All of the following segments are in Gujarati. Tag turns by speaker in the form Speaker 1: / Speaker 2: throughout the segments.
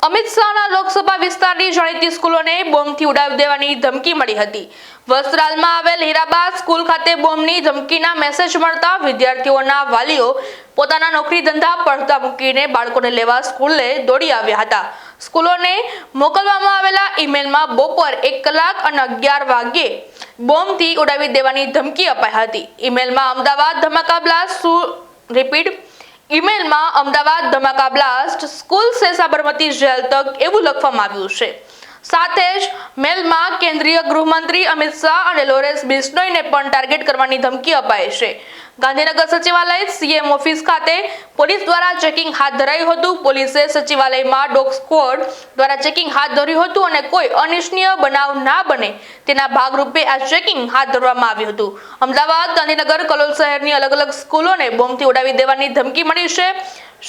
Speaker 1: અમિત શાહના લોકસભા વિસ્તારની જાણીતી સ્કૂલોને બોમ્બથી ઉડાવી દેવાની ધમકી મળી હતી। વસ્ત્રાલમાં આવેલ હીરાબાદ સ્કૂલ ખાતે બોમ્બની ધમકીના મેસેજ મળતા વિદ્યાર્થીઓના વાલીઓ પોતાના નોકરી ધંધા પડતા મૂકીને બાળકોને લેવા સ્કૂલે દોડી આવ્યા હતા। સ્કૂલોને મોકલવામાં આવેલા ઈમેલમાં બપોર 1 કલાક અને 11 વાગ્યે બોમ્બથી ઉડાવી દેવાની ધમકી અપાઈ હતી। ઈમેલમાં અમદાવાદ ધમાકા બ્લાસ્ટ રિપીટ ઈમેલમાં અમદાવાદ ધમાકા બ્લાસ્ટ સ્કૂલ સે સાબરમતી જેલ તક એવું લખવામાં આવ્યું છે। સાથે જ મેલમાં કેન્દ્રીય ગૃહમંત્રી અમિત શાહ અને લોરેન્સ બિશ્નોઈને પણ ટાર્ગેટ કરવાની ધમકી અપાઈ છે। ગાંધીનગર સચિવાલય સીએમ ઓફિસ ખાતે પોલીસ દ્વારા ચેકિંગ હાથ ધરાયું હતું। પોલીસે સચિવાલયમાં ડોગ સ્ક્વોડ દ્વારા ચેકિંગ હાથ ધર્યું હતું અને કોઈ અનિચ્છનીય બનાવ ના બને તેના ભાગરૂપે આ ચેકિંગ હાથ ધરવામાં આવ્યું હતું। અમદાવાદ, ગાંધીનગર, કલોલ શહેરની અલગ અલગ સ્કૂલોને બોમ્બથી ઉડાવી દેવાની ધમકી મળી છે।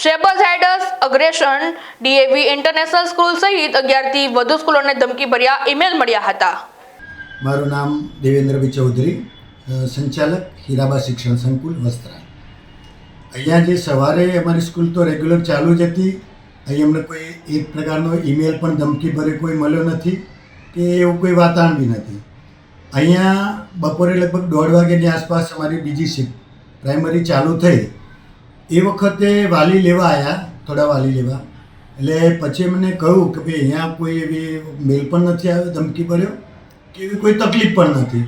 Speaker 1: શેબર્સ હાઇડ્સ, અગ્રેશન, ડીએવી ઇન્ટરનેશનલ સ્કૂલ સહિત 11 થી વધુ સ્કૂલોને ધમકી ભર્યા ઈમેલ મળ્યા હતા।
Speaker 2: મારું નામ દેવેન્દ્રભાઈ ચૌધરી, સંચાલક હીરાબા શિક્ષણ સંકુલ વસ્ત્રાલ। અહીંયા જે સવારે અમારી સ્કૂલ તો રેગ્યુલર ચાલુ જ હતી। અહીં અમને કોઈ એક પ્રકારનો ઈમેલ પણ ધમકી ભરે કોઈ મળ્યો નથી કે એવું કોઈ વાતાવરણ બી નથી। અહીંયા બપોરે લગભગ 1:30 વાગ્યાની આસપાસ અમારી બીજી શિફ્ટ પ્રાઇમરી ચાલુ થઈ। એ વખતે વાલી લેવા આવ્યા, થોડા વાલી લેવા, એટલે પછી એમને કહ્યું કે ભાઈ અહીંયા કોઈ એવી મેલ પણ નથી આવ્યો ધમકી ભર્યો કે એવી કોઈ તકલીફ પણ નથી।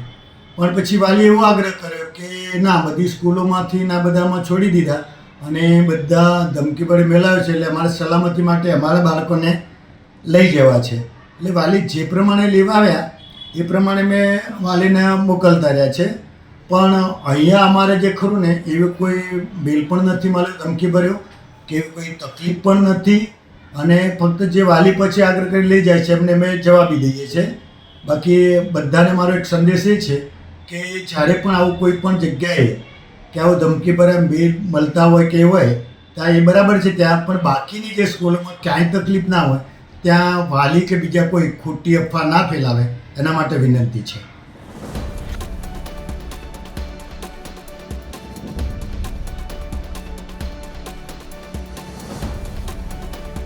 Speaker 2: પણ પછી વાલીએ એવો આગ્રહ કર્યો કે ના, બધી સ્કૂલોમાંથી ના બધામાં છોડી દીધા અને બધા ધમકી ભરી મેળવ્યો છે, એટલે અમારે સલામતી માટે અમારા બાળકોને લઈ જવા છે। એટલે વાલી જે પ્રમાણે લેવા આવ્યા એ પ્રમાણે મેં વાલીને મોકલતા રહ્યા છે। પણ અહીંયા અમારે જે ખરું ને એવી કોઈ મેલ પણ નથી મળ્યો ધમકી ભર્યો કે એવી કોઈ તકલીફ પણ નથી। અને ફક્ત જે વાલી પછી આગ્રહ કરી લઈ જાય છે એમને અમે જવાબી દઈએ છીએ। બાકી બધાને મારો એક સંદેશ એ છે કે જ્યારે પણ આવું કોઈ પણ જગ્યાએ કે આવું ધમકી ભર્યા મેલ મળતા હોય કે હોય ત્યાં એ બરાબર છે, ત્યાં પણ બાકીની જે સ્કૂલોમાં ક્યાંય તકલીફ ના હોય ત્યાં વાલી કે બીજા કોઈ ખોટી અફવા ના ફેલાવે એના માટે વિનંતી છે।